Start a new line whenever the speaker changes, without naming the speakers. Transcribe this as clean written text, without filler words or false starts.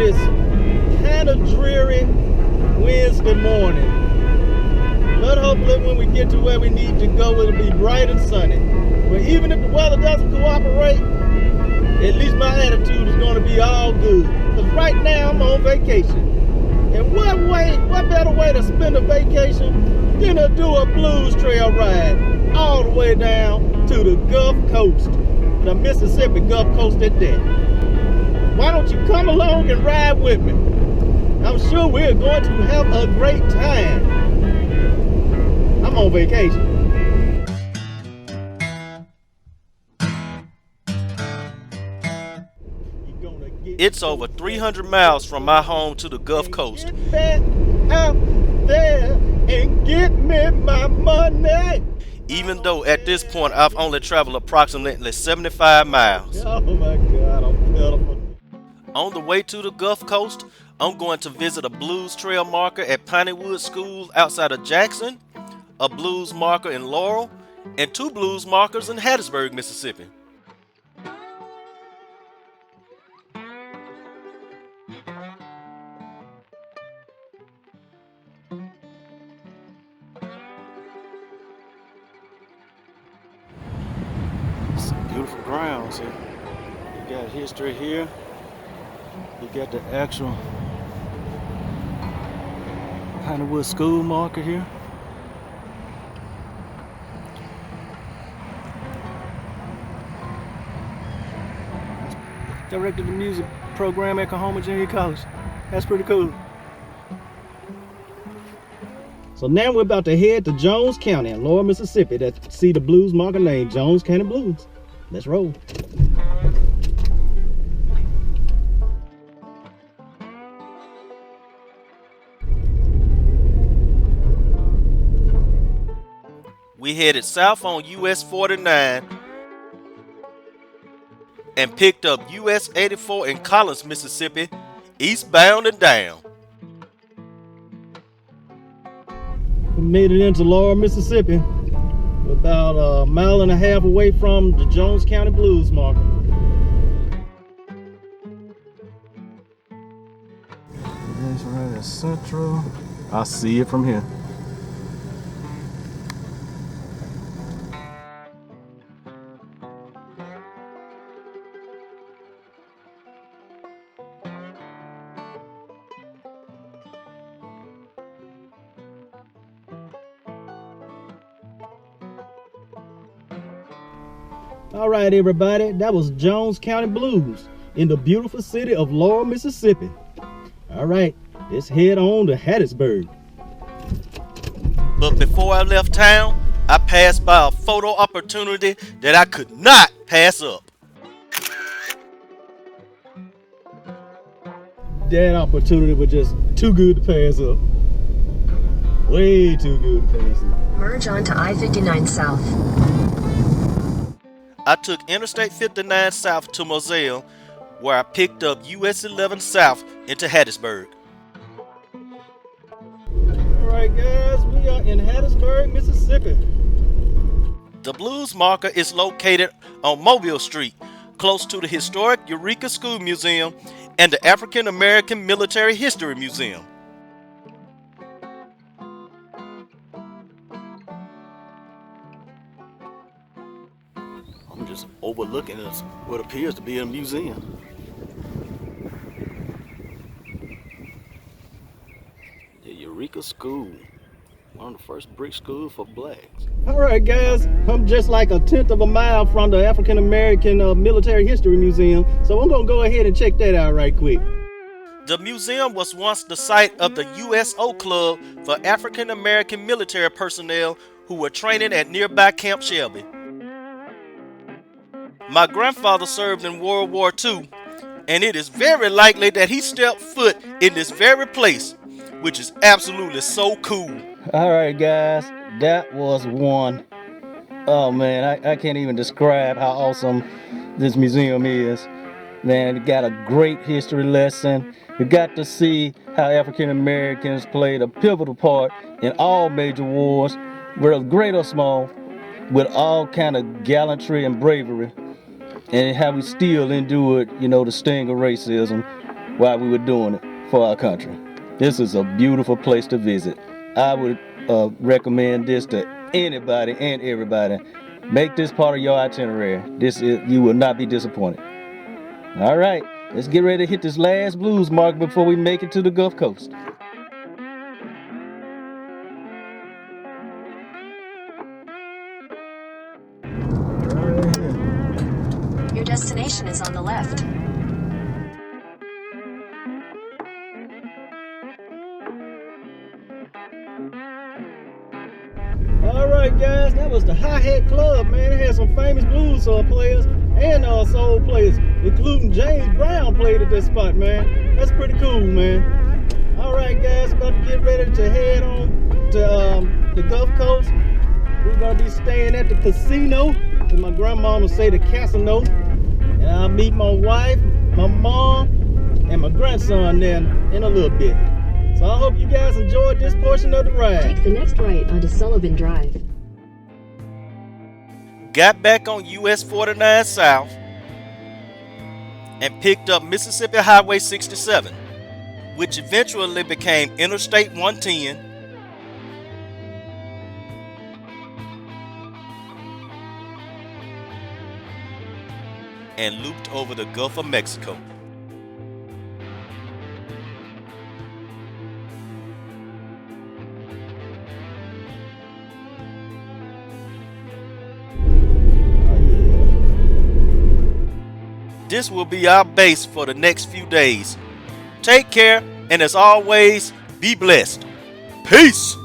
this kind of dreary Wednesday morning. But hopefully when we get to where we need to go, it'll be bright and sunny. But even if the weather doesn't cooperate, at least my attitude is going to be all good. Because right now I'm on vacation. And what better way to spend a vacation than to do a blues trail ride all the way down to the Gulf Coast, the Mississippi Gulf Coast at that. Why don't you come along and ride with me? I'm sure we're going to have a great time. I'm on vacation.
It's over 300 miles from my home to the Gulf Coast.
Get back out there and get me my money.
Even though at this point I've only traveled approximately 75 miles.
Oh my God, I'm pitiful.
On the way to the Gulf Coast, I'm going to visit a blues trail marker at Pineywood School outside of Jackson, a blues marker in Laurel, and 2 blues markers in Hattiesburg, Mississippi. Some beautiful grounds here. You got history here. You got the actual Pineywood School marker here. Directed the music program at Coahoma Junior College. That's pretty cool.
So now we're about to head to Jones County in Laurel, Mississippi to see the blues marker named Jones County Blues. Let's roll.
We headed south on US 49 and picked up US 84 in Collins, Mississippi, eastbound and down.
We made it into Laurel, Mississippi. We're about a mile and a half away from the Jones County Blues marker.
That's right at Central. I see it from here.
All right, everybody, that was Jones County Blues in the beautiful city of Laurel, Mississippi. All right, let's head on to Hattiesburg.
But before I left town, I passed by a photo opportunity that I could not pass up.
That opportunity was just too good to pass up. Way too good to pass up.
Merge onto I-59 South.
I took Interstate 59 South to Moselle, where I picked up US 11 South into Hattiesburg.
All right, guys, we are in Hattiesburg, Mississippi.
The Blues marker is located on Mobile Street, close to the historic Eureka School Museum and the African American Military History Museum. I'm just overlooking what appears to be a museum. The Eureka School, one of the first brick schools for blacks.
All right, guys, I'm just like a tenth of a mile from the African American Military History Museum, so I'm gonna go ahead and check that out right quick.
The museum was once the site of the USO Club for African American military personnel who were training at nearby Camp Shelby. My grandfather served in World War II, and it is very likely that he stepped foot in this very place, which is absolutely so cool.
All right, guys, that was one. Oh man, I can't even describe how awesome this museum is. Man, it got a great history lesson. We got to see how African Americans played a pivotal part in all major wars, whether great or small, with all kind of gallantry and bravery, and how we still endured, the sting of racism. while we were doing it for our country. This is a beautiful place to visit. I would recommend this to anybody and everybody. Make this part of your itinerary. You will not be disappointed. All right, let's get ready to hit this last blues mark before we make it to the Gulf Coast.
Your destination is on the left.
Alright guys, that was the Hi-Hat Club, man. It had some famous blues players and soul players, including James Brown played at this spot, man. That's pretty cool, man. Alright guys, about to get ready to head on to the Gulf Coast. We're going to be staying at the casino, as my grandmama say, the casino. And I'll meet my wife, my mom, and my grandson there in a little bit. So I hope you guys enjoyed this portion of the ride.
Take the next right onto Sullivan Drive.
Got back on US 49 South and picked up Mississippi Highway 67, which eventually became Interstate 110, and looped over the Gulf of Mexico. This will be our base for the next few days. Take care, and as always, be blessed. Peace!